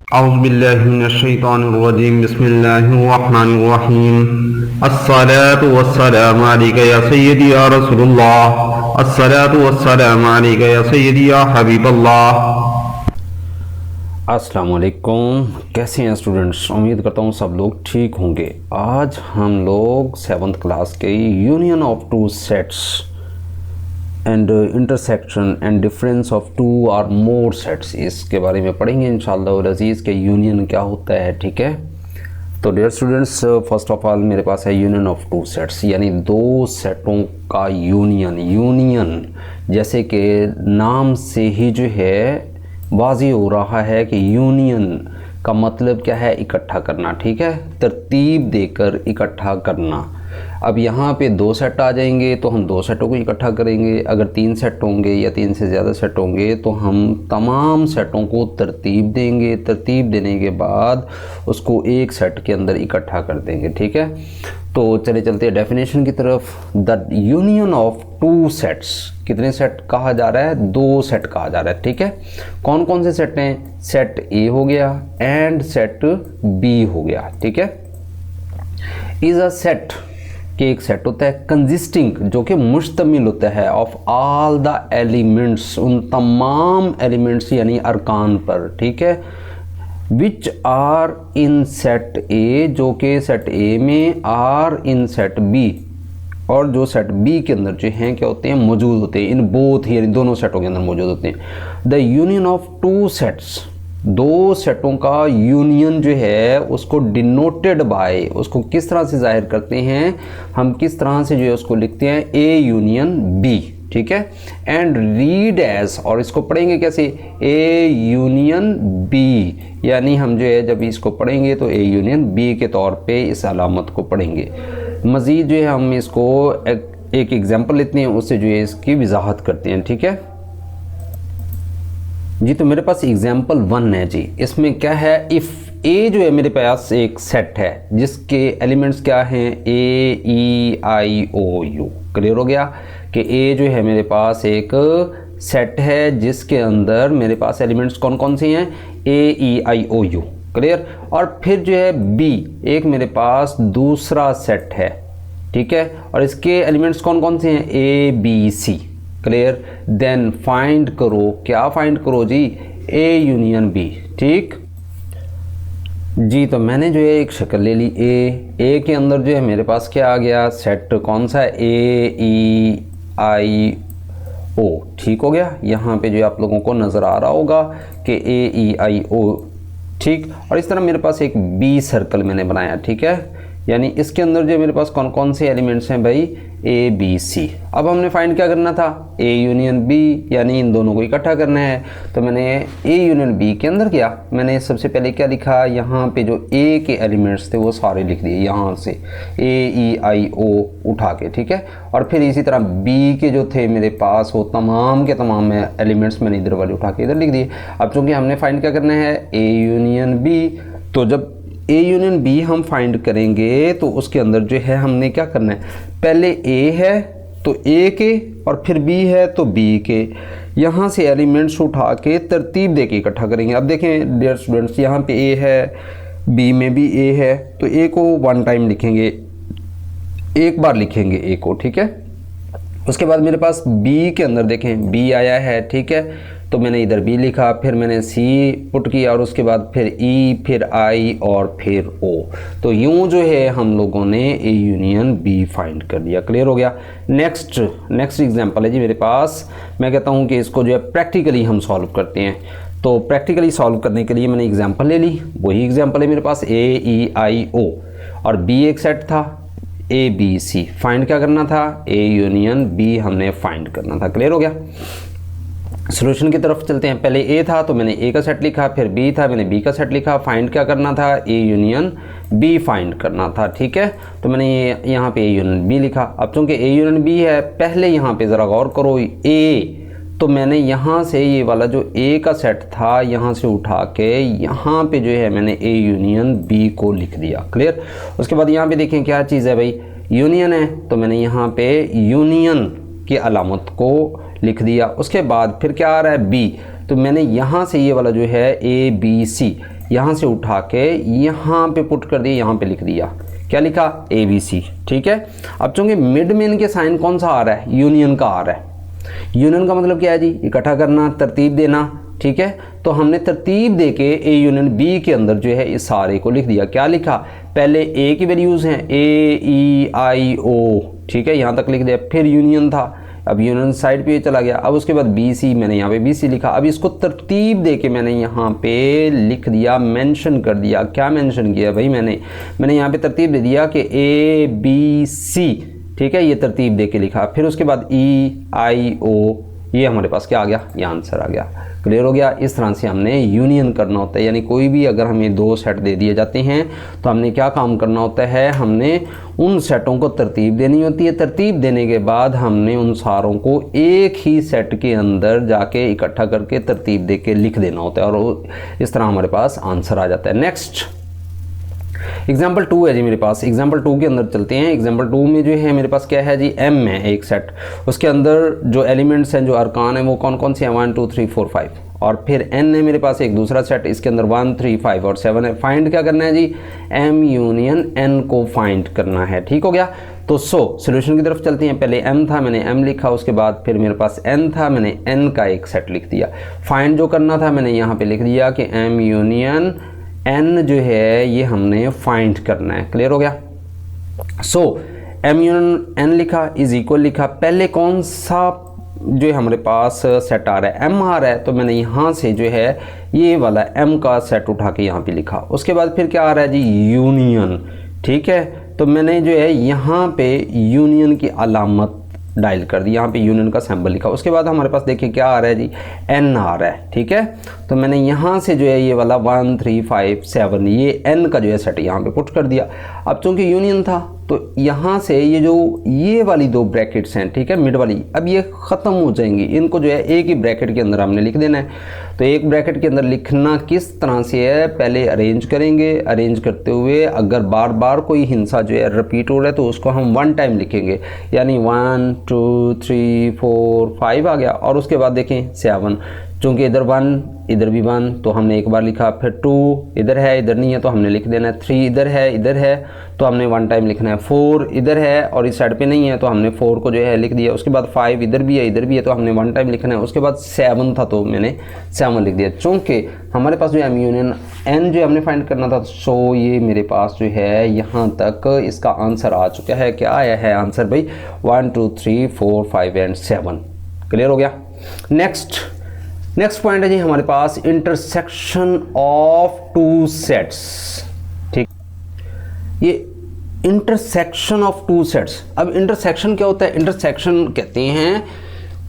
औज़ुबिल्लाहिमिनश्शैतानिर्रजीम बिस्मिल्लाहिर्रहमानिर्रहीम अस्सलातु वस्सलामु अलैका या सय्यदी या रसूलल्लाह अस्सलातु वस्सलामु अलैका या सय्यदी या हबीबल्लाह। अस्सलाम वालेकुम। कैसे हैं स्टूडेंट्स? उम्मीद करता हूँ सब लोग ठीक होंगे। आज हम लोग 7th क्लास के union of two sets and intersection and difference of two और मोर सेट्स इसके बारे में पढ़ेंगे इंशाअल्लाह अज़ीज़ के यूनियन क्या होता है। ठीक है, तो dear students, first of all मेरे पास है यूनियन ऑफ टू सेट्स, यानी दो सेटों का यूनियन। यूनियन जैसे कि नाम से ही जो है वाज़ी हो रहा है कि यूनियन का मतलब क्या है? इकट्ठा करना। ठीक है, तरतीब देकर इकट्ठा करना। अब यहाँ पे दो सेट आ जाएंगे तो हम दो सेटों को इकट्ठा करेंगे। अगर तीन सेट होंगे या तीन से ज़्यादा सेट होंगे तो हम तमाम सेटों को तरतीब देंगे। तरतीब देने के बाद उसको एक सेट के अंदर इकट्ठा कर देंगे। ठीक है, तो चले चलते हैं डेफिनेशन की तरफ। The union of two sets, कितने सेट कहा जा रहा है? दो सेट कहा जा रहा है। ठीक है, कौन कौन से सेट हैं? सेट ए हो गया एंड सेट बी हो गया। ठीक है, इज अ सेट के एक सेट होता है कंजिस्टिंग, जो कि मुश्तमिल होता है ऑफ ऑल द एलिमेंट्स, उन तमाम एलिमेंट्स यानी अरकान पर। ठीक है, which are in set A, जो कि सेट ए में, आर इन सेट बी, और जो सेट बी के अंदर जो हैं क्या होते हैं? मौजूद होते हैं। इन बोथ यानी दोनों सेटों के अंदर मौजूद होते हैं। The union of two sets, दो सेटों का यूनियन जो है उसको डिनोटेड बाय, उसको किस तरह से जाहिर करते हैं? हम किस तरह से जो है उसको लिखते हैं? A union B. ठीक है, एंड रीड एज, और इसको पढ़ेंगे कैसे? ए यूनियन बी, यानी हम जो है जब इसको पढ़ेंगे तो ए यूनियन बी के तौर पे इस अलामत को पढ़ेंगे। मज़ीद जो है हम इसको एक एग्जाम्पल लेते हैं, उससे जो है इसकी वजाहत करते हैं। ठीक है जी, तो मेरे पास एग्जाम्पल 1 है जी। इसमें क्या है? इफ़ ए जो है मेरे पास एक सेट है जिसके एलिमेंट्स क्या हैं? ए ई आई ओ यू। क्लियर हो गया कि ए जो है मेरे पास एक सेट है जिसके अंदर मेरे पास एलिमेंट्स कौन कौन से हैं? ए ई आई ओ यू। क्लियर। और फिर जो है बी एक मेरे पास दूसरा सेट है। ठीक है, और इसके एलिमेंट्स कौन कौन से हैं? A B C. Clear. Then find करो, क्या फाइंड करो जी? A union B. ठीक जी, तो मैंने जो है एक शक्ल ले ली। ए के अंदर जो है मेरे पास क्या आ गया? सेट कौन सा है? ए ई आई ओ। ठीक हो गया, यहाँ पे जो है आप लोगों को नज़र आ रहा होगा कि ए ई आई ओ। ठीक, और इस तरह मेरे पास एक बी सर्कल मैंने बनाया। ठीक है, यानी इसके अंदर जो मेरे पास कौन कौन से एलिमेंट्स हैं भाई? A B C. अब हमने फाइंड क्या करना था? ए यूनियन बी, यानी इन दोनों को इकट्ठा करना है। तो मैंने ए यूनियन बी के अंदर किया, मैंने सबसे पहले क्या लिखा? यहाँ पे जो ए के एलिमेंट्स थे वो सारे लिख दिए यहाँ से, ए ई आई ओ उठा के। ठीक है, और फिर इसी तरह बी के जो थे मेरे पास वो तमाम के तमाम एलिमेंट्स मैंने इधर वाले उठा के इधर लिख दिए। अब चूँकि हमने फाइंड क्या करना है? ए यूनियन बी, तो जब ए यूनियन बी हम फाइंड करेंगे तो उसके अंदर जो है हमने क्या करना है? पहले ए है तो ए के, और फिर बी है तो बी के, यहाँ से एलिमेंट्स उठा के तरतीब दे के इकट्ठा करेंगे। अब देखें डियर स्टूडेंट्स, यहाँ पे ए है, बी में भी ए है, तो ए को वन टाइम लिखेंगे, एक बार लिखेंगे ए को। ठीक है, उसके बाद मेरे पास बी के अंदर देखें बी आया है। ठीक है, तो मैंने इधर बी लिखा, फिर मैंने सी पुट किया, और उसके बाद फिर ई, फिर आई और फिर ओ। तो यूं जो है हम लोगों ने ए यूनियन बी फाइंड कर लिया। क्लियर हो गया। नेक्स्ट एग्जांपल है जी मेरे पास। मैं कहता हूं कि इसको जो है प्रैक्टिकली हम सॉल्व करते हैं। तो प्रैक्टिकली सॉल्व करने के लिए मैंने एग्जाम्पल ले ली, वही एग्जाम्पल है मेरे पास, ए ई आई ओ, और बी एक सेट था ए बी सी। फाइंड क्या करना था? ए यूनियन बी हमने फाइंड करना था। क्लियर हो गया। सॉल्यूशन की तरफ चलते हैं। पहले ए था तो मैंने ए का सेट लिखा, फिर बी था मैंने बी का सेट लिखा। फाइंड क्या करना था? ए यूनियन बी फाइंड करना था। ठीक है, तो मैंने यहाँ पे ए यूनियन बी लिखा। अब चूंकि ए यूनियन बी है, पहले यहाँ पे ज़रा गौर करो, ए तो मैंने यहाँ से ये वाला जो ए का सेट था यहाँ से उठा के यहाँ पे जो है मैंने ए यूनियन बी को लिख दिया। क्लियर। उसके बाद यहाँ पे देखें क्या चीज़ है भाई? यूनियन है, तो मैंने यहाँ पे यूनियन की अलामत को लिख दिया। उसके बाद फिर क्या आ रहा है? बी, तो मैंने यहाँ से ये वाला जो है ए बी सी, यहाँ से उठा के यहाँ पे पुट कर दिया, यहाँ पे लिख दिया, क्या लिखा, ABC। ठीक है, अब चूंकि मिड में इनके साइन कौन सा आ रहा है, यूनियन का आ रहा है। यूनियन का मतलब क्या है जी, इकट्ठा करना, तरतीब देना। ठीक है, तो हमने तरतीब देके ए यूनियन बी के अंदर जो है इस सारे को लिख दिया। क्या लिखा, पहले ए की वैल्यूज हैं AEIO, ठीक है, यहाँ तक लिख दिया, फिर यूनियन था, अब यूनियन साइड पे चला गया, अब उसके बाद BC, मैंने यहाँ पे BC लिखा। अब इसको तरतीब देके मैंने यहाँ पे लिख दिया, मेंशन कर दिया। क्या मेंशन किया भाई, मैंने यहाँ पे तरतीब दे दिया कि ABC, ठीक है, ये तरतीब दे के लिखा। फिर उसके बाद EIO, ये हमारे पास क्या आ गया, ये आंसर आ गया। क्लियर हो गया। इस तरह से हमने यूनियन करना होता है, यानी कोई भी अगर हमें दो सेट दे दिए जाते हैं तो हमने क्या काम करना होता है, हमने उन सेटों को तरतीब देनी होती है। तरतीब देने के बाद हमने उन सारों को एक ही सेट के अंदर जाके इकट्ठा करके तरतीब दे के लिख देना होता है, और इस तरह हमारे पास आंसर आ जाता है। नेक्स्ट एग्जाम्पल 2 है जी मेरे पास। एग्जाम्पल 2 के अंदर चलते हैं। एग्जाम्पल 2 में जो है मेरे पास क्या है जी, M है एक सेट, उसके अंदर जो एलिमेंट्स हैं, जो अरकान हैं, वो कौन कौन से हैं, 1 2 3 4 5, और फिर N है मेरे पास एक दूसरा सेट, इसके अंदर 1 3 5 और 7 है। फाइंड क्या करना है जी, M यूनियन N को फाइंड करना है। ठीक हो गया। तो सोल्यूशन की तरफ चलते हैं। पहले M था, मैंने M लिखा, उसके बाद फिर मेरे पास N था, मैंने N का एक सेट लिख दिया। फाइंड जो करना था मैंने यहाँ पे लिख दिया कि M यूनियन N जो है ये हमने फाइंड करना है। क्लियर हो गया। सो M यूनियन N लिखा, इज इक्वल लिखा। पहले कौन सा जो है हमारे पास सेट आ रहा है, M आ रहा है, तो मैंने यहाँ से जो है ये वाला M का सेट उठा के यहाँ पे लिखा। उसके बाद फिर क्या आ रहा है जी, यूनियन। ठीक है, तो मैंने जो है यहाँ पे यूनियन की अलामत डायल कर दी, यहाँ पे यूनियन का सैम्बल लिखा। उसके बाद हमारे पास देखिए क्या आ रहा है जी, N आ रहा है। ठीक है, तो मैंने यहाँ से जो है ये वाला 1 3 5 7 ये N का जो है सेट यहाँ पे पुट कर दिया। अब चूंकि यूनियन था तो यहाँ से ये जो ये वाली दो ब्रैकेट्स हैं, ठीक है, मिड वाली, अब ये ख़त्म हो जाएंगी। इनको जो है एक ही ब्रैकेट के अंदर हमने लिख देना है। तो एक ब्रैकेट के अंदर लिखना किस तरह से है, पहले अरेंज करेंगे। अरेंज करते हुए अगर बार बार कोई हिंसा जो है रिपीट हो रहा है तो उसको हम 1 टाइम लिखेंगे, यानी 1 2 3 4 5 आ गया। और उसके बाद देखें 7, चूँकि इधर 1 इधर भी 1 तो हमने एक बार लिखा, फिर 2 इधर है इधर नहीं है तो हमने लिख देना है, 3 इधर है तो हमने 1 टाइम लिखना है, 4 इधर है और इस साइड पे नहीं है तो हमने 4 को जो है लिख दिया। उसके बाद 5 इधर भी है तो हमने 1 टाइम लिखना है। उसके बाद 7 था तो मैंने 7 लिख दिया। चूँकि हमारे पास जो M यूनियन N जो हमने फाइंड करना था, सो ये मेरे पास जो है यहाँ तक इसका आंसर आ चुका है। क्या आया है आंसर भाई, 1 2 3 4 5 एंड 7। क्लियर हो गया। नेक्स्ट पॉइंट है जी हमारे पास इंटरसेक्शन ऑफ 2 सेट्स। ठीक, ये इंटरसेक्शन ऑफ 2 सेट्स। अब इंटरसेक्शन क्या होता है, इंटरसेक्शन कहते हैं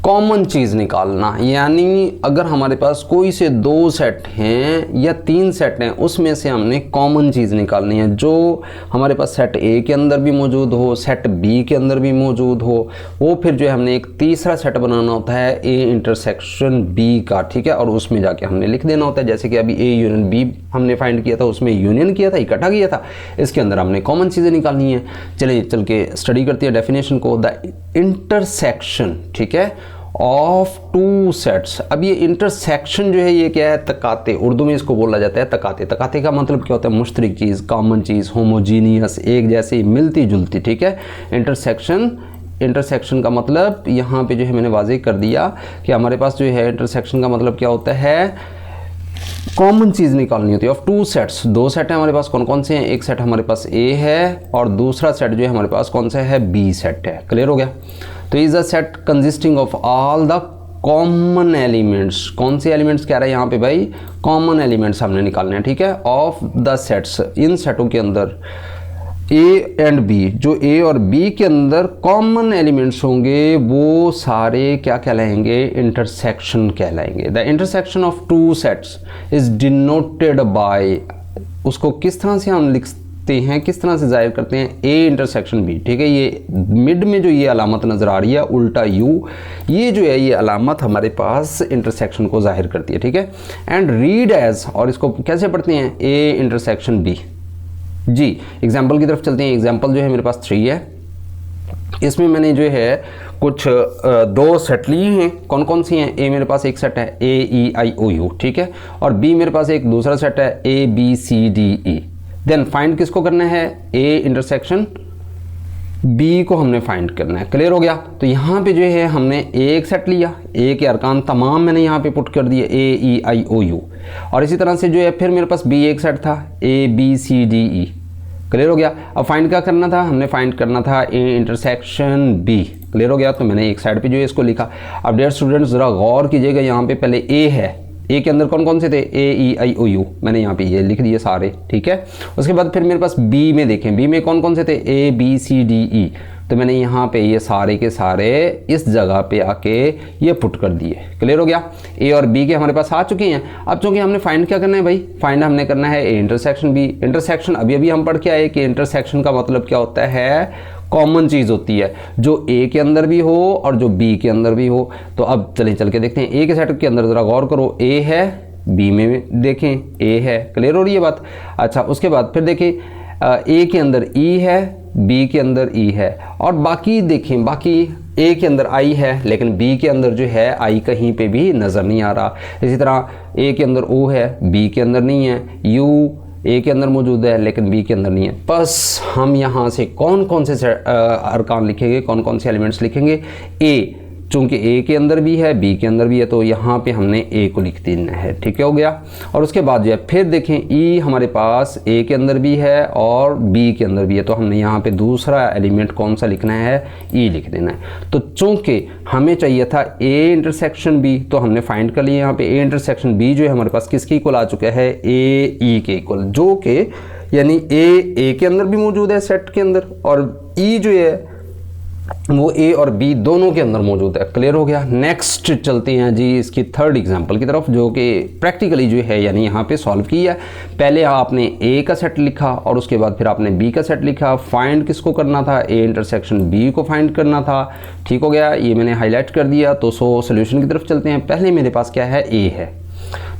कॉमन चीज़ निकालना, यानी अगर हमारे पास कोई से 2 सेट हैं या 3 सेट हैं, उसमें से हमने कॉमन चीज़ निकालनी है जो हमारे पास सेट A के अंदर भी मौजूद हो, सेट B के अंदर भी मौजूद हो। वो फिर जो है हमने एक तीसरा सेट बनाना होता है A इंटरसेक्शन B का। ठीक है, और उसमें जाके हमने लिख देना होता है। जैसे कि अभी A यूनियन B हमने फाइंड किया था, उसमें यूनियन किया था, इकट्ठा किया था, इसके अंदर हमने कॉमन चीज़ें निकालनी है। चलिए चल के स्टडी करते हैं डेफिनेशन को। द इंटरसेक्शन, ठीक है, ऑफ 2 सेट्स। अब ये इंटरसेक्शन जो है ये क्या है, तकाते, उर्दू में इसको बोला जाता है तकाते। तकाते का मतलब क्या होता है, मुश्तरक चीज़, कॉमन चीज़, होमोजीनियस, एक जैसी, मिलती जुलती। ठीक है, इंटरसेक्शन का मतलब यहाँ पे जो है मैंने वाज़ेह कर दिया कि हमारे पास जो है इंटरसेक्शन का मतलब क्या होता है, कॉमन चीज़ निकालनी होती है ऑफ 2 सेट्स। 2 सेट है हमारे पास, कौन कौन से हैं, एक सेट हमारे पास A है और दूसरा सेट जो है हमारे पास कौन सा है, B सेट है। क्लियर हो गया। तो is a set consisting of all the common elements. कौन से एलिमेंट्स कह रहे हैं यहाँ पे भाई, कॉमन एलिमेंट्स हमने निकालने हैं। ठीक है, ऑफ द सेट्स, इन सेटों के अंदर A एंड B, जो A और B के अंदर कॉमन एलिमेंट्स होंगे वो सारे क्या कहलाएंगे, इंटरसेक्शन कहलाएंगे। The intersection of 2 sets is denoted by, उसको किस तरह से हम लिखते हैं, किस तरह से जाहिर करते हैं, A इंटरसेक्शन B। ठीक है, ये मिड में जो ये अलामत नज़र आ रही है उल्टा U, ये जो है ये अलामत हमारे पास इंटरसेक्शन को जाहिर करती है। ठीक है, एंड रीड एज, और इसको कैसे पढ़ते हैं, A इंटरसेक्शन B जी। एग्जाम्पल की तरफ चलते हैं। एग्जाम्पल जो है मेरे पास 3 है। इसमें मैंने जो है कुछ दो सेट लिए हैं। कौन कौन सी हैं? ए मेरे पास एक सेट है AEIOU, ठीक है, और बी मेरे पास एक दूसरा सेट है ABCDE। देन फाइंड किसको करना है? ए इंटरसेक्शन बी को हमने फाइंड करना है। क्लियर हो गया? तो यहाँ पे जो है हमने एक सेट लिया, ए के अरकान तमाम मैंने यहाँ पे पुट कर दिए AEIOU, और इसी तरह से जो है फिर मेरे पास बी एक सेट था ABCDE। क्लियर हो गया? अब फाइंड क्या करना था? हमने फाइंड करना था ए इंटरसेक्शन बी। क्लियर हो गया? तो मैंने एक साइड पे जो है इसको लिखा। अब डियर स्टूडेंट्स ज़रा गौर कीजिएगा, यहाँ पे पहले ए है, ए के अंदर कौन कौन से थे? AEIOU, मैंने यहाँ पे ये लिख दिए सारे, ठीक है। उसके बाद फिर मेरे पास बी में देखें, बी में कौन कौन से थे? ABCDE, तो मैंने यहाँ पे ये सारे के सारे इस जगह पे आके ये पुट कर दिए। क्लियर हो गया? ए और बी के हमारे पास आ चुके हैं। अब चूंकि हमने फाइंड क्या करना है भाई? फाइंड हमने करना है ए इंटरसेक्शन बी। इंटरसेक्शन अभी अभी हम पढ़ के आए कि इंटरसेक्शन का मतलब क्या होता है? कॉमन चीज़ होती है जो ए के अंदर भी हो और जो बी के अंदर भी हो। तो अब चलें चल के देखते हैं। ए के सेट के अंदर ज़रा गौर करो, ए है, बी में देखें ए है। क्लियर हो रही है बात? अच्छा, उसके बाद फिर देखें ए के अंदर ई है, बी के अंदर ई है, और बाकी देखें, बाकी ए के अंदर आई है लेकिन बी के अंदर जो है आई कहीं पे भी नज़र नहीं आ रहा। इसी तरह ए के अंदर ओ है, बी के अंदर नहीं है, यू ए के अंदर मौजूद है लेकिन बी के अंदर नहीं है। बस हम यहाँ से कौन कौन से अरकान लिखेंगे, कौन कौन से एलिमेंट्स लिखेंगे? ए, चूँकि ए के अंदर भी है, बी के अंदर भी है, तो यहाँ पे हमने ए को लिख देना है। ठीक हो गया? और उसके बाद जो है फिर देखें ई हमारे पास ए के अंदर भी है और बी के अंदर भी है, तो हमने यहाँ पे दूसरा एलिमेंट कौन सा लिखना है? ई लिख देना है। तो चूँकि हमें चाहिए था ए इंटरसेक्शन बी, तो हमने फाइंड कर लिया यहाँ पे ए इंटरसेक्शन बी जो है हमारे पास किसके इक्वल आ चुका है? ए ई के इक्वल, जो कि यानी ए के अंदर भी मौजूद है सेट के अंदर, और ई जो है वो ए और बी दोनों के अंदर मौजूद है। क्लियर हो गया? नेक्स्ट चलते हैं जी इसकी थर्ड एग्जांपल की तरफ, जो कि प्रैक्टिकली जो है यानी यहाँ पे सॉल्व किया है। पहले आपने ए का सेट लिखा और उसके बाद फिर आपने बी का सेट लिखा। फाइंड किसको करना था? ए इंटरसेक्शन बी को फाइंड करना था। ठीक हो गया? ये मैंने हाईलाइट कर दिया। तो सोल्यूशन की तरफ चलते हैं। पहले मेरे पास क्या है? ए है,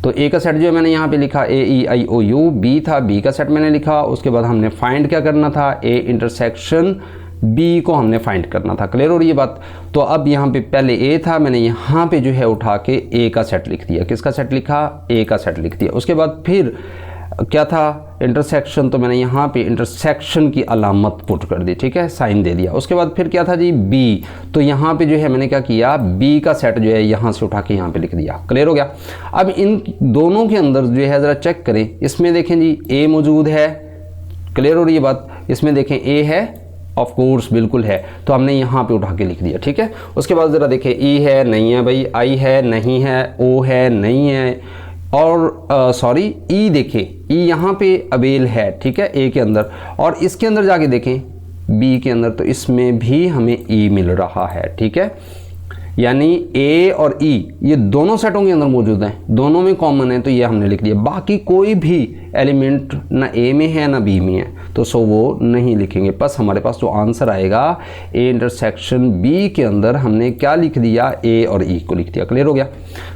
तो ए का सेट जो है मैंने यहाँ पे लिखा AEIOU। बी था, बी का सेट मैंने लिखा। उसके बाद हमने फाइंड क्या करना था? ए इंटरसेक्शन बी को हमने फाइंड करना था। क्लियर हो रही है बात? तो अब यहाँ पे पहले ए था, मैंने यहाँ पे जो है उठा के ए का सेट लिख दिया। किसका सेट लिखा? ए का सेट लिख दिया। उसके बाद फिर क्या था? इंटरसेक्शन, तो मैंने यहाँ पे इंटरसेक्शन की अलामत पुट कर दी, ठीक है, साइन दे दिया। उसके बाद फिर क्या था जी? बी, तो यहाँ पे जो है मैंने क्या किया? बी का सेट जो है यहाँ से उठा के यहाँ पे लिख दिया। क्लियर हो गया? अब इन दोनों के अंदर जो है ज़रा चेक करें। इसमें देखें जी ए मौजूद है। क्लियर हो रही है बात? इसमें देखें ए है, ऑफ कोर्स बिल्कुल है, तो हमने यहाँ पे उठा के लिख दिया। ठीक है? उसके बाद ज़रा देखें ई है, नहीं है भाई, आई है, नहीं है, ओ है, नहीं है, और सॉरी ई देखें, ई यहाँ पे अवेल है, ठीक है, ए के अंदर, और इसके अंदर जाके देखें बी के अंदर, तो इसमें भी हमें ई मिल रहा है। ठीक है? यानी ए और ई ये दोनों सेटों के अंदर मौजूद हैं, दोनों में कॉमन है, तो ये हमने लिख दिया। बाकी कोई भी एलिमेंट ना ए में है ना बी में है, तो सो वो नहीं लिखेंगे। बस हमारे पास जो आंसर आएगा ए इंटरसेक्शन बी के अंदर हमने क्या लिख दिया? ए और ई को लिख दिया। क्लियर हो गया?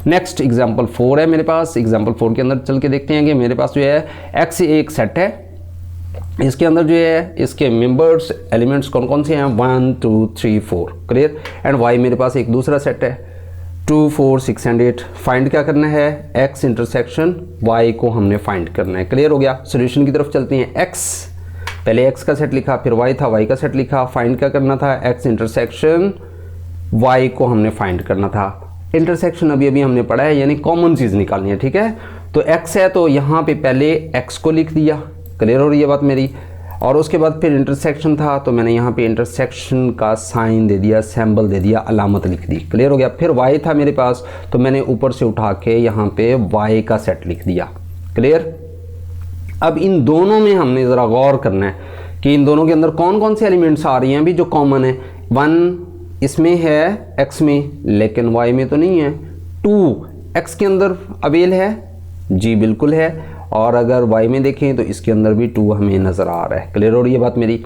नेक्स्ट एग्जाम्पल 4 है मेरे पास। एग्जाम्पल 4 के अंदर चल के देखते हैं कि मेरे पास जो है एक्स एक सेट है, इसके अंदर जो है इसके मेंबर्स एलिमेंट्स कौन कौन से हैं? 1 2 3 4। क्लियर? एंड वाई मेरे पास एक दूसरा सेट है 2 4 6 एंड 8। फाइंड क्या करना है? एक्स इंटरसेक्शन वाई को हमने फाइंड करना है। क्लियर हो गया? सोल्यूशन की तरफ चलते हैं। एक्स, पहले एक्स का सेट लिखा, फिर वाई था, वाई का सेट लिखा। फाइंड क्या करना था? एक्स इंटरसेक्शन वाई को हमने फाइंड करना था। इंटरसेक्शन अभी अभी हमने पढ़ा है, यानी कॉमन चीज़ निकालनी है। ठीक है? तो एक्स है तो यहाँ पे पहले एक्स को लिख दिया। क्लियर हो रही है बात मेरी? और उसके बाद फिर इंटरसेक्शन था, तो मैंने यहाँ पे इंटरसेक्शन का साइन दे दिया, सिंबल दे दिया, अलामत लिख दी। क्लियर हो गया? फिर वाई था मेरे पास, तो मैंने ऊपर से उठा के यहाँ पे वाई का सेट लिख दिया। क्लियर? अब इन दोनों में हमने ज़रा गौर करना है कि इन दोनों के अंदर कौन कौन से एलिमेंट्स आ रही हैं अभी जो कॉमन है। 1 इसमें है एक्स में, लेकिन वाई में तो नहीं है। 2 एक्स के अंदर अवेल है, जी बिल्कुल है, और अगर y में देखें तो इसके अंदर भी 2 हमें नज़र आ रहा है। क्लियर हो रही है बात मेरी?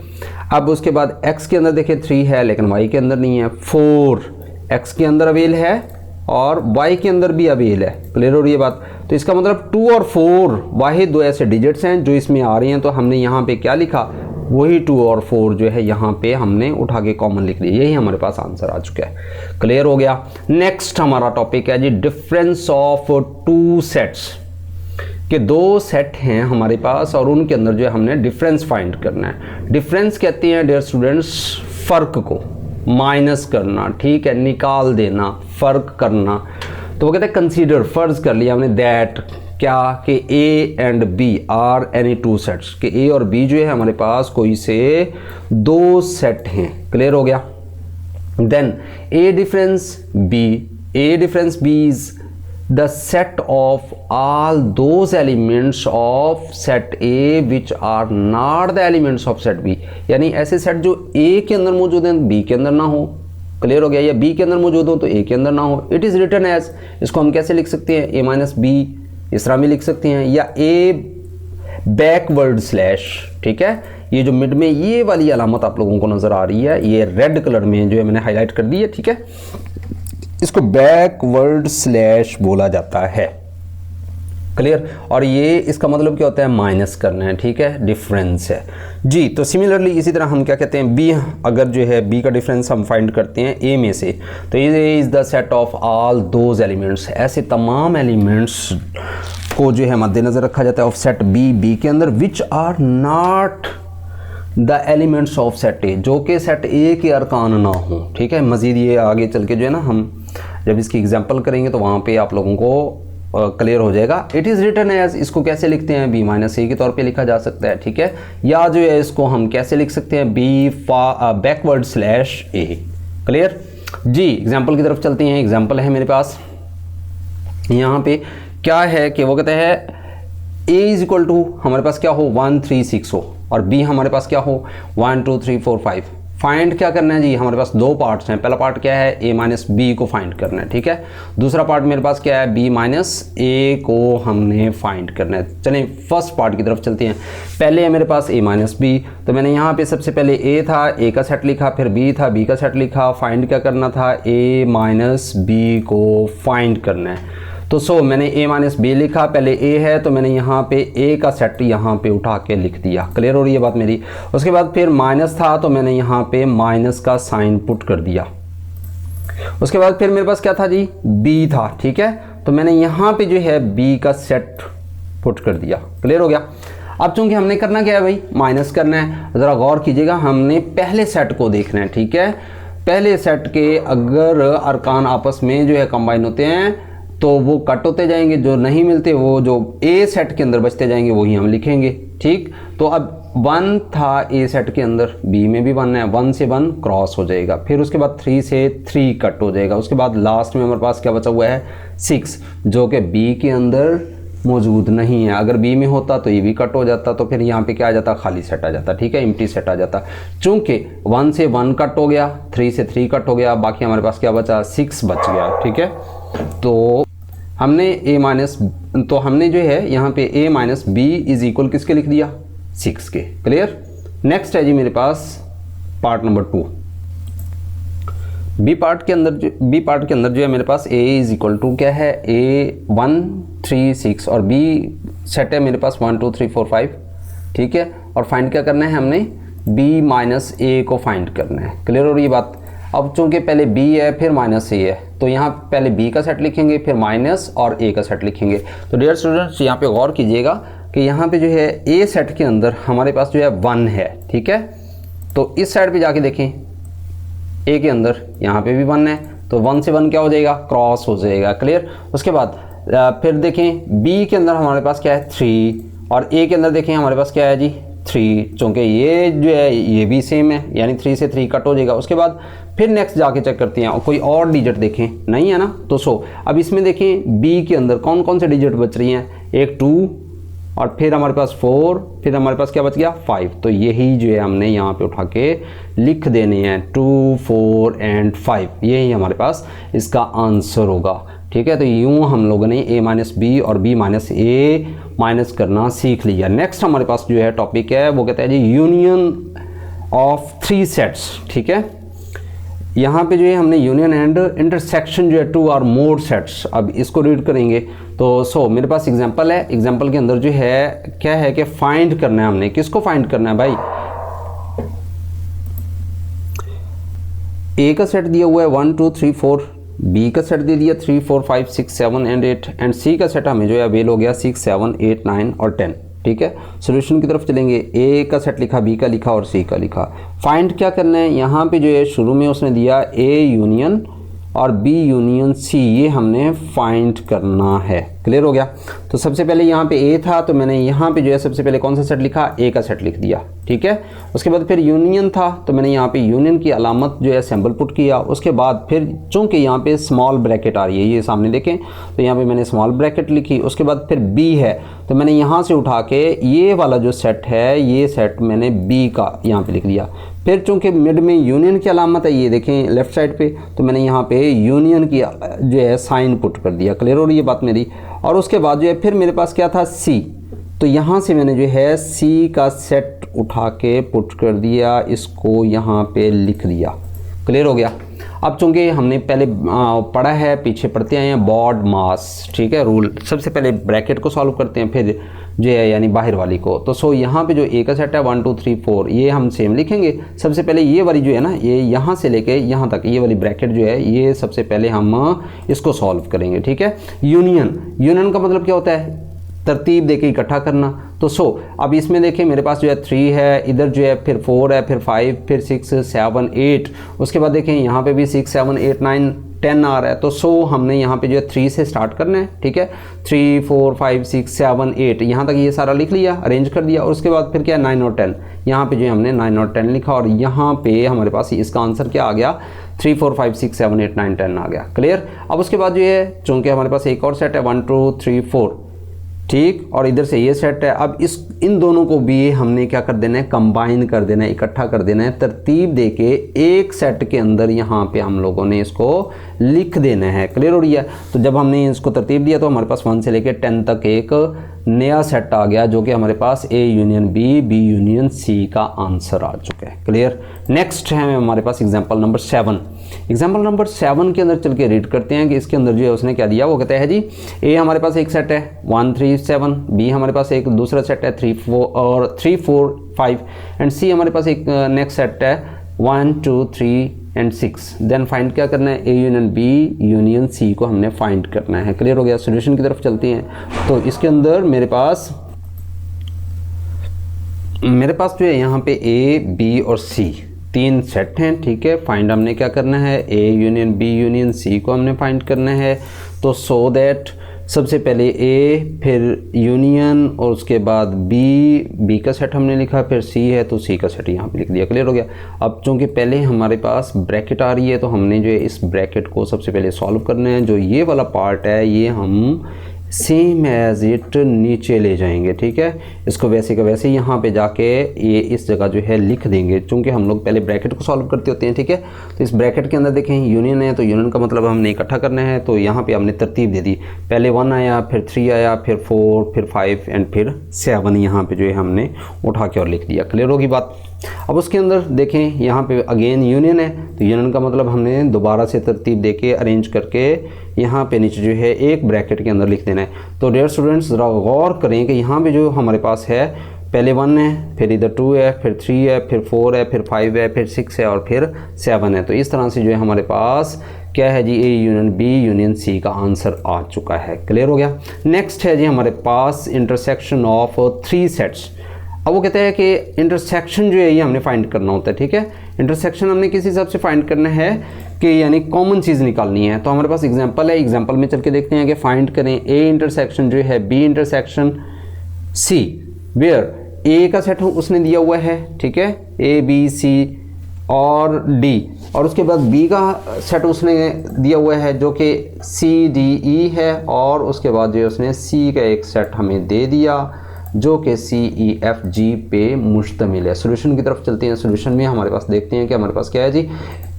अब उसके बाद x के अंदर देखें 3 है लेकिन y के अंदर नहीं है। 4 x के अंदर अवेल है और y के अंदर भी अवेल है। क्लियर हो रही है बात? तो इसका मतलब 2 और 4 वाहिद दो ऐसे डिजिट्स हैं जो इसमें आ रही हैं, तो हमने यहाँ पे क्या लिखा? वही 2 और 4 जो है यहाँ पे हमने उठा के कॉमन लिख लिया, यही हमारे पास आंसर आ चुका है। क्लियर हो गया। नेक्स्ट हमारा टॉपिक है जी डिफरेंस ऑफ टू सेट्स, कि दो सेट हैं हमारे पास और उनके अंदर जो है हमने डिफरेंस फाइंड करना है। डिफरेंस कहते हैं डियर स्टूडेंट्स फ़र्क को, माइनस करना, ठीक है, निकाल देना, फ़र्क करना। तो वो कहते हैं कंसीडर, फ़र्ज कर लिया हमने दैट क्या कि A and B are any two sets, कि ए और बी जो है हमारे पास कोई से दो सेट हैं। क्लियर हो गया। Then A difference B is the set of all those elements of set A which are not the elements of set B, यानी ऐसे सेट जो A के अंदर मौजूद हैं B के अंदर ना हो। क्लियर हो गया। या B के अंदर मौजूद हो तो A के अंदर ना हो। इट इज़ रिटन एज, इसको हम कैसे लिख सकते हैं, A माइनस बी इस तरह भी लिख सकते हैं, या A बैकवर्ड स्लैश, ठीक है। ये जो मिड में ये वाली अलामत आप लोगों को नज़र आ रही है, ये रेड कलर में जो है मैंने हाईलाइट कर दी है, ठीक है, इसको बैकवर्ड स्लैश बोला जाता है। क्लियर। और ये इसका मतलब क्या होता है, माइनस करना है, ठीक है, डिफरेंस है जी। तो सिमिलरली इसी तरह हम क्या कहते हैं, बी, अगर जो है बी का डिफरेंस हम फाइंड करते हैं ए में से, तो ये is the set of all those elements, ऐसे तमाम एलिमेंट्स को जो है मद्देनज़र रखा जाता है ऑफ सेट बी के अंदर, which are not the elements of set A, जो कि सेट ए के अरकान ना हो, ठीक है। मज़ीद ये आगे चल के जो है ना हम जब इसकी एग्जांपल करेंगे तो वहाँ पे आप लोगों को क्लियर हो जाएगा। इट इज़ रिटन एज, इसको कैसे लिखते हैं, बी माइनस ए के तौर पे लिखा जा सकता है, ठीक है। या जो है इसको हम कैसे लिख सकते हैं, B backward slash A. Clear जी। एग्जांपल की तरफ चलते हैं। एग्जांपल है मेरे पास यहाँ पे क्या है कि वो कहते हैं ए इज इक्वल टू हमारे पास क्या हो 1 3 6 हो, और बी हमारे पास क्या हो 1 2 3 4 5। फाइंड क्या करना है जी, हमारे पास दो पार्ट्स हैं। पहला पार्ट क्या है, ए माइनस बी को फाइंड करना है, ठीक है। दूसरा पार्ट मेरे पास क्या है, बी माइनस ए को हमने फाइंड करना है। चलें फर्स्ट पार्ट की तरफ चलते हैं। पहले है मेरे पास ए माइनस बी, तो मैंने यहाँ पे सबसे पहले ए था, ए का सेट लिखा, फिर बी था, बी का सेट लिखा। फाइंड क्या करना था, ए माइनस बी को फाइंड करना है। तो सो मैंने a माइनस बी लिखा, पहले a है तो मैंने यहाँ पे a का सेट यहाँ पे उठा के लिख दिया। क्लियर हो रही है बात मेरी। उसके बाद फिर माइनस था तो मैंने यहाँ पे माइनस का साइन पुट कर दिया। उसके बाद फिर मेरे पास क्या था जी, b था, ठीक है, तो मैंने यहाँ पे जो है b का सेट पुट कर दिया। क्लियर हो गया। अब चूंकि हमने करना क्या है भाई, माइनस करना है। ज़रा गौर कीजिएगा, हमने पहले सेट को देखना है, ठीक है। पहले सेट के अगर अरकान आपस में जो है कंबाइन होते हैं तो वो कट होते जाएंगे, जो नहीं मिलते वो जो ए सेट के अंदर बचते जाएंगे वही हम लिखेंगे, ठीक। तो अब 1 था ए सेट के अंदर, बी में भी 1 है, 1 से 1 क्रॉस हो जाएगा, फिर उसके बाद 3 से 3 कट हो जाएगा। उसके बाद लास्ट में हमारे पास क्या बचा हुआ है 6, जो कि बी के अंदर मौजूद नहीं है। अगर बी में होता तो ये भी कट हो जाता, तो फिर यहाँ पे क्या आ जाता, खाली सेट आ जाता, ठीक है, एम्प्टी सेट आ जाता। चूंकि 1 से 1 कट हो गया, 3 से 3 कट हो गया, बाकी हमारे पास क्या बचा, 6 बच गया, ठीक है। तो हमने a माइनस, तो हमने जो है यहाँ पे a minus B is equal किसके लिख दिया, 6 के। क्लियर। नेक्स्ट है जी मेरे पास पार्ट नंबर 2। बी पार्ट के अंदर जो है मेरे पास a इज इक्वल टू क्या है, a 1 3 6 और b सेट है मेरे पास 1 2 3 4 5, ठीक है। और फाइंड क्या करना है, हमने b माइनस a को फाइंड करना है। क्लियर हो रही है बात। अब चूंकि पहले b है फिर माइनस a है, तो यहाँ पहले b का सेट लिखेंगे, फिर माइनस और a का सेट लिखेंगे। तो डियर स्टूडेंट्स यहाँ पे गौर कीजिएगा कि यहाँ पे जो है a सेट के अंदर हमारे पास जो है 1 है, ठीक है। तो इस साइड पे जाके देखें, a के अंदर यहाँ पे भी 1 है, तो 1 से 1 क्या हो जाएगा, क्रॉस हो जाएगा। क्लियर। उसके बाद फिर देखें b के अंदर हमारे पास क्या है 3, और a के अंदर देखें हमारे पास क्या है जी 3, चूँकि ये जो है ये भी सेम है, यानी 3 से 3 कट हो जाएगा। उसके बाद फिर नेक्स्ट जाके चेक करते हैं और कोई और डिजिट देखें, नहीं है ना, तो सो अब इसमें देखें b के अंदर कौन कौन से डिजिट बच रही हैं, एक 2 और फिर हमारे पास 4, फिर हमारे पास क्या बच गया 5। तो यही जो है हमने यहाँ पे उठा के लिख देने हैं 2 4 एंड 5, यही हमारे पास इसका आंसर होगा, ठीक है। तो यूँ हम लोगों ने a माइनस बी और b माइनस ए माइनस करना सीख लिया। नेक्स्ट हमारे पास जो है टॉपिक है वो कहता है जी यूनियन ऑफ 3 सेट्स, ठीक है। यहाँ पे जो है हमने यूनियन एंड इंटरसेक्शन जो है 2 और मोर सेट्स, अब इसको रीड करेंगे। तो सो मेरे पास एग्जांपल है, एग्जांपल के अंदर जो है क्या है कि फाइंड करना है हमने, किसको फाइंड करना है भाई, ए का सेट दिया हुआ है 1 2 3 4, बी का सेट दे दिया 3 4 5 6 7 एंड 8, एंड सी का सेट हमें जो है अवेल हो गया 6 7 8 9 और 10। ठीक है, सोल्यूशन की तरफ चलेंगे। ए का सेट लिखा, बी का लिखा और सी का लिखा। फाइंड क्या करना है, यहाँ पे जो है शुरू में उसने दिया ए यूनियन और बी यूनियन सी, ये हमने फाइंड करना है। क्लियर हो गया। तो सबसे पहले यहाँ पे ए था तो मैंने यहाँ पे जो है सबसे पहले कौन सा सेट लिखा, ए का सेट लिख दिया। ठीक है, उसके बाद फिर यूनियन था तो मैंने यहाँ पे यूनियन की अलामत जो है सिंबल पुट किया। उसके बाद फिर चूंकि यहाँ पे स्मॉल ब्रैकेट आ रही है, ये सामने देखें, तो यहाँ पे मैंने स्मॉल ब्रैकेट लिखी। उसके बाद फिर बी है तो मैंने यहाँ से उठा के ये वाला जो सेट है, ये सेट मैंने बी का यहाँ पे लिख दिया। फिर चूंकि मिड में यूनियन की अलामत है, ये देखें लेफ्ट साइड पे, तो मैंने यहाँ पे यूनियन की जो है साइन पुट कर दिया। क्लियर हो रही है बात मेरी। और उसके बाद जो है फिर मेरे पास क्या था, सी, तो यहाँ से मैंने जो है सी का सेट उठा के पुट कर दिया, इसको यहाँ पे लिख दिया। क्लियर हो गया। अब चूंकि हमने पहले पढ़ा है, पीछे पढ़ते आए हैं बॉड मास, ठीक है, रूल, सबसे पहले ब्रैकेट को सॉल्व करते हैं फिर जो है यानी बाहर वाली को। तो सो यहाँ पे जो ए का सेट है 1 2 3 4, ये हम सेम लिखेंगे। सबसे पहले ये वाली जो है ना, ये यहाँ से लेके यहाँ तक ये वाली ब्रैकेट जो है, ये सबसे पहले हम इसको सॉल्व करेंगे। ठीक है, यूनियन का मतलब क्या होता है, तरतीब देके इकट्ठा करना। तो सो अब इसमें देखें मेरे पास जो है 3 है, इधर जो है फिर 4 है, फिर 5, फिर 6 7 8, उसके बाद देखें यहाँ पे भी 6 7 8 9 10 आ रहा है। तो सो हमने यहाँ पे जो है 3 से स्टार्ट करना है। ठीक है, 3 4 5 6 7 8, यहाँ तक ये सारा लिख लिया, अरेंज कर दिया। और उसके बाद फिर क्या, 9 और 10, यहाँ पे जो है हमने 9 और 10 लिखा, और यहाँ पे हमारे पास इसका आंसर क्या आ गया, 3 4 5 6 7 8 9 10 आ गया। क्लियर। अब उसके बाद जो है चूँकि हमारे पास एक और सेट है 1 2 3 4, ठीक, और इधर से ये सेट है। अब इन दोनों को भी हमने क्या कर देना है, कंबाइन कर देना है, इकट्ठा कर देना है, तरतीब देके एक सेट के अंदर यहाँ पे हम लोगों ने इसको लिख देना है। क्लियर हो रही है। तो जब हमने इसको तरतीब दिया तो हमारे पास 1 से लेके 10 तक एक नया सेट आ गया, जो कि हमारे पास A union B, B union C का आंसर आ चुका है। क्लियर। नेक्स्ट है हमारे पास एग्जाम्पल नंबर 7। एग्जाम्पल नंबर 7 के अंदर चल के रीड करते हैं कि इसके अंदर जो है उसने क्या दिया। वो कहता है जी, ए हमारे पास एक सेट है 1 3 7, बी हमारे पास एक दूसरा सेट है 3 4 5, एंड सी हमारे पास एक नेक्स्ट सेट है 1 2 3 एंड 6। देन फाइंड क्या करना है, A union B union C को हमने फाइंड करना है। क्लियर हो गया। सॉल्यूशन की तरफ चलते हैं। तो इसके अंदर मेरे पास जो है यहाँ पे ए बी और सी 3 सेट हैं। ठीक है, फाइंड हमने क्या करना है, A union B union C को हमने फाइंड करना है। तो सो दैट सबसे पहले ए, फिर यूनियन, और उसके बाद बी का सेट हमने लिखा, फिर सी है तो सी का सेट यहाँ पे लिख दिया। क्लियर हो गया। अब चूंकि पहले हमारे पास ब्रैकेट आ रही है तो हमने जो है इस ब्रैकेट को सबसे पहले सॉल्व करना है। जो ये वाला पार्ट है ये हम सेम एज इट नीचे ले जाएंगे। ठीक है, इसको वैसे का वैसे यहाँ पे जाके ये इस जगह जो है लिख देंगे, क्योंकि हम लोग पहले ब्रैकेट को सॉल्व करते होते हैं। ठीक है, तो इस ब्रैकेट के अंदर देखें यूनियन है, तो यूनियन का मतलब हमने इकट्ठा करना है। तो यहाँ पे हमने तरतीब दे दी, पहले 1 आया, फिर 3 आया, फिर 4, फिर 5 एंड फिर 7 यहाँ पे जो है हमने उठा के और लिख दिया। क्लियर होगी बात। अब उसके अंदर देखें यहाँ पे अगेन यूनियन है, तो यूनियन का मतलब हमने दोबारा से तरतीब देके अरेंज करके यहाँ पे नीचे जो है एक ब्रैकेट के अंदर लिख देना है। तो डियर स्टूडेंट्स ज़रा गौर करें कि यहाँ पे जो हमारे पास है, पहले 1 है, फिर इधर 2 है, फिर 3 है, फिर 4 है, फिर 5 है, फिर 6 है और फिर 7 है। तो इस तरह से जो है हमारे पास क्या है जी, A union B union C का आंसर आ चुका है। क्लियर हो गया। नेक्स्ट है जी हमारे पास इंटरसेक्शन ऑफ 3 सेट्स। अब वो कहते हैं कि इंटरसेक्शन जो है ये हमने फाइंड करना होता है। ठीक है, इंटरसेक्शन हमने किस हिसाब से फाइंड करना है कि यानी कॉमन चीज़ निकालनी है। तो हमारे पास एग्जांपल है, एग्जांपल में चल के देखते हैं कि फाइंड करें ए इंटरसेक्शन जो है बी इंटरसेक्शन सी, वेयर ए का सेट उसने दिया हुआ है। ठीक है, ए बी सी और डी, और उसके बाद बी का सेट उसने दिया हुआ है जो कि सी डी ई है, और उसके बाद जो है उसने सी का एक सेट हमें दे दिया जो कि सी ई एफ जी पे मुश्तमिल है। सोल्यूशन की तरफ चलते हैं। सोल्यूशन में हमारे पास देखते हैं कि हमारे पास क्या है जी,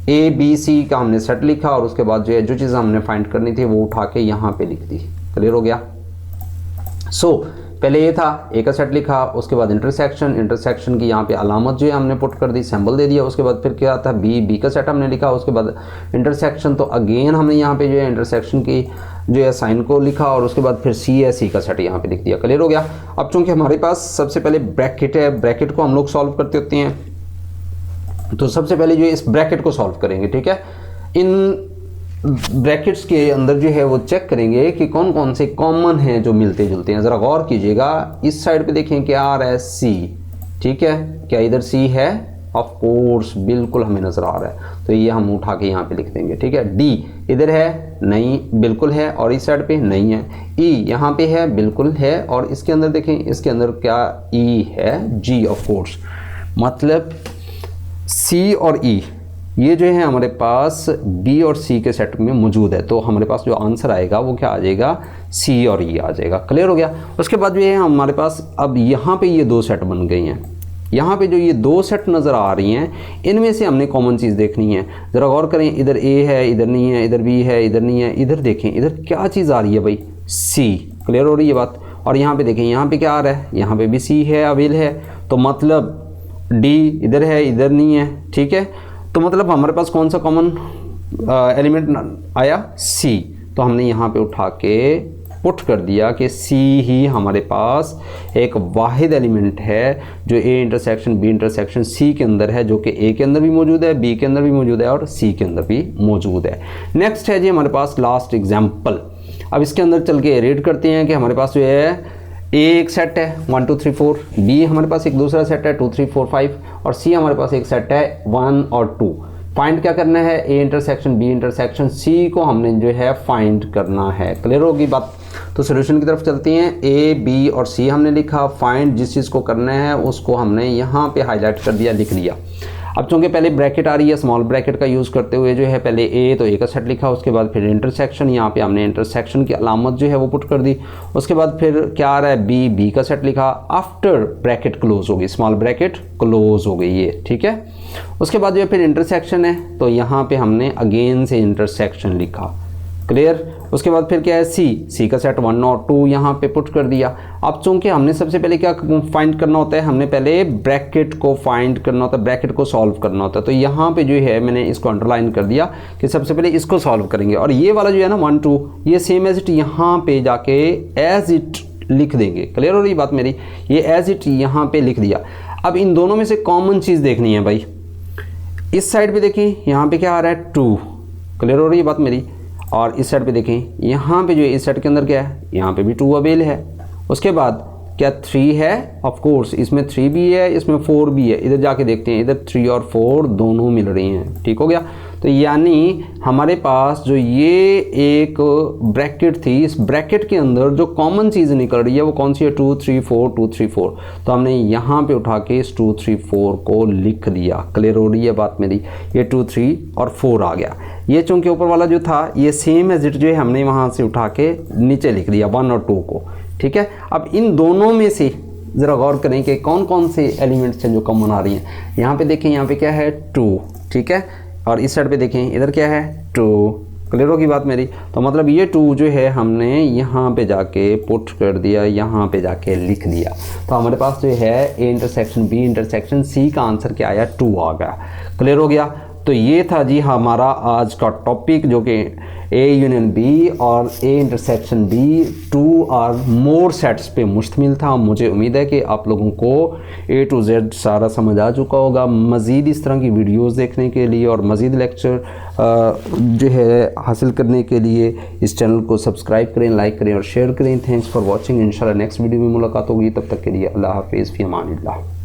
ए बी सी का हमने सेट लिखा, और उसके बाद जो है जो चीज़ हमने फाइंड करनी थी वो उठा के यहाँ पे लिख दी। क्लियर हो गया। सो पहले ये था, ए का सेट लिखा, उसके बाद इंटरसेक्शन की यहाँ पे अलामत जो है हमने पुट कर दी, सिंबल दे दिया। उसके बाद फिर क्या था, बी का सेट हमने लिखा, उसके बाद इंटरसेक्शन, तो अगेन हमने यहाँ पे जो है इंटरसेक्शन की जो है साइन को लिखा, और उसके बाद फिर सी का सेट यहाँ पे लिख दिया। क्लियर हो गया। अब चूंकि हमारे पास सबसे पहले ब्रैकेट है, ब्रैकेट को हम लोग सॉल्व करते होते हैं। तो सबसे पहले जो है इस ब्रैकेट को सॉल्व करेंगे, ठीक है। इन ब्रैकेट्स के अंदर जो है वो चेक करेंगे कि कौन कौन से कॉमन हैं जो मिलते जुलते हैं। ज़रा गौर कीजिएगा, इस साइड पे देखें क्या आ रहा है, सी, ठीक है। क्या इधर सी है? ऑफ कोर्स बिल्कुल हमें नज़र आ रहा है, तो ये हम उठा के यहाँ पे लिख देंगे, ठीक है। डी इधर है? नहीं, बिल्कुल है। और इस साइड पे नहीं है। ई यहाँ पे है? बिल्कुल है। और इसके अंदर देखें, इसके अंदर क्या ई है? जी ऑफ कोर्स। मतलब सी और ई ये जो है हमारे पास बी और सी के सेट में मौजूद है, तो हमारे पास जो आंसर आएगा वो क्या आ जाएगा? सी और ई आ जाएगा। क्लियर हो गया। उसके बाद जो है हमारे पास अब यहाँ पे ये दो सेट बन गई हैं। यहाँ पे जो ये दो सेट नज़र आ रही हैं, इनमें से हमने कॉमन चीज़ देखनी है। ज़रा गौर करें, इधर ए है, इधर नहीं है, इधर बी है, इधर नहीं है, इधर देखें, इधर क्या चीज़ आ रही है भाई? सी। क्लियर हो रही है बात। और यहाँ पे देखें, यहाँ पे क्या आ रहा है? यहाँ पे भी सी है, अवेल है, तो मतलब डी इधर है, इधर नहीं है, ठीक है। तो मतलब हमारे पास कौन सा कॉमन एलिमेंट आया? सी। तो हमने यहाँ पे उठा के पुट कर दिया कि सी ही हमारे पास एक वाहिद एलिमेंट है जो A intersection B intersection C के अंदर है, जो कि ए के अंदर भी मौजूद है, बी के अंदर भी मौजूद है और सी के अंदर भी मौजूद है। नेक्स्ट है जी हमारे पास लास्ट एग्जाम्पल। अब इसके अंदर चल के रीड करते हैं कि हमारे पास जो है ए एक सेट है 1 2 3 4, बी हमारे पास एक दूसरा सेट है 2 3 4 5 और सी हमारे पास एक सेट है 1 और 2। फाइंड क्या करना है? A intersection B intersection C को हमने जो है फाइंड करना है। क्लियर होगी बात। तो सोल्यूशन की तरफ चलते हैं। ए बी और सी हमने लिखा, फाइंड जिस चीज़ को करना है उसको हमने यहाँ पे हाईलाइट कर दिया, लिख लिया। अब चूँकि पहले ब्रैकेट आ रही है, स्मॉल ब्रैकेट का यूज़ करते हुए जो है पहले ए तो ए का सेट लिखा, उसके बाद फिर इंटरसेक्शन, यहाँ पे हमने इंटरसेक्शन की अलामत जो है वो पुट कर दी। उसके बाद फिर क्या आ रहा है? बी, बी का सेट लिखा। आफ्टर ब्रैकेट क्लोज हो गई, स्मॉल ब्रैकेट क्लोज हो गई ये, ठीक है। उसके बाद जो है फिर इंटरसेक्शन है, तो यहाँ पे हमने अगेन से इंटरसेक्शन लिखा। क्लियर। उसके बाद फिर क्या है? सी, सी का सेट 1 और 2 यहाँ पे पुट कर दिया। अब चूंकि हमने सबसे पहले क्या फाइंड करना होता है? हमने पहले ब्रैकेट को फाइंड करना होता है, ब्रैकेट को सॉल्व करना होता है। तो यहाँ पे जो है मैंने इसको अंडरलाइन कर दिया कि सबसे पहले इसको सॉल्व करेंगे। और ये वाला जो है ना 1 2 ये सेम एज इट यहाँ पे जाके एज इट लिख देंगे। क्लियर हो रही बात मेरी? ये एज इट यहाँ पे लिख दिया। अब इन दोनों में से कॉमन चीज़ देखनी है भाई। इस साइड पे देखें, यहाँ पे क्या आ रहा है? 2। क्लियर हो रही है बात मेरी? और इस साइड पे देखें, यहाँ पे जो है इस सेट के अंदर क्या है? यहाँ पे भी 2 अवेल है। उसके बाद क्या 3 है? ऑफ कोर्स इसमें 3 भी है, इसमें 4 भी है। इधर जाके देखते हैं, इधर 3 और 4 दोनों मिल रही हैं। ठीक हो गया। तो यानी हमारे पास जो ये एक ब्रैकेट थी, इस ब्रैकेट के अंदर जो कॉमन चीज़ निकल रही है वो कौन सी है? 2 3 4 2 3 4। तो हमने यहाँ पे उठा के इस 2 3 4 को लिख दिया। क्लियर हो रही है बात मेरी? ये 2 3 और 4 आ गया। ये चूँकि ऊपर वाला जो था ये सेम एज इट जो है हमने वहाँ से उठा के नीचे लिख दिया 1 और 2 को। ठीक है। अब इन दोनों में से ज़रा गौर करें कि कौन कौन से एलिमेंट्स हैं जो कॉमन आ रही हैं। यहाँ पे देखें, यहाँ पे क्या है? 2। ठीक है। और इस साइड पे देखें, इधर क्या है? 2। क्लियर होगी बात मेरी? तो मतलब ये 2 जो है हमने यहाँ पे जाके पुट कर दिया, यहाँ पे जाके लिख दिया। तो हमारे पास जो है A intersection B intersection C का आंसर क्या आया? 2 आ गया। क्लियर हो गया। तो ये था जी हमारा आज का टॉपिक, जो कि ए यूनियन बी और ए इंटरसेक्शन बी 2 और मोर सेट्स पे मुश्तमिल था। मुझे उम्मीद है कि आप लोगों को ए टू जेड सारा समझ आ चुका होगा। मज़ीद इस तरह की वीडियोस देखने के लिए और मज़ीद लेक्चर जो है हासिल करने के लिए इस चैनल को सब्सक्राइब करें, लाइक करें और शेयर करें। Thanks for watching. इंशाल्लाह नेक्स्ट वीडियो में मुलाकात होगी। तब तक के लिए अल्लाह हाफिज़, फ़ी अमानिल्लाह।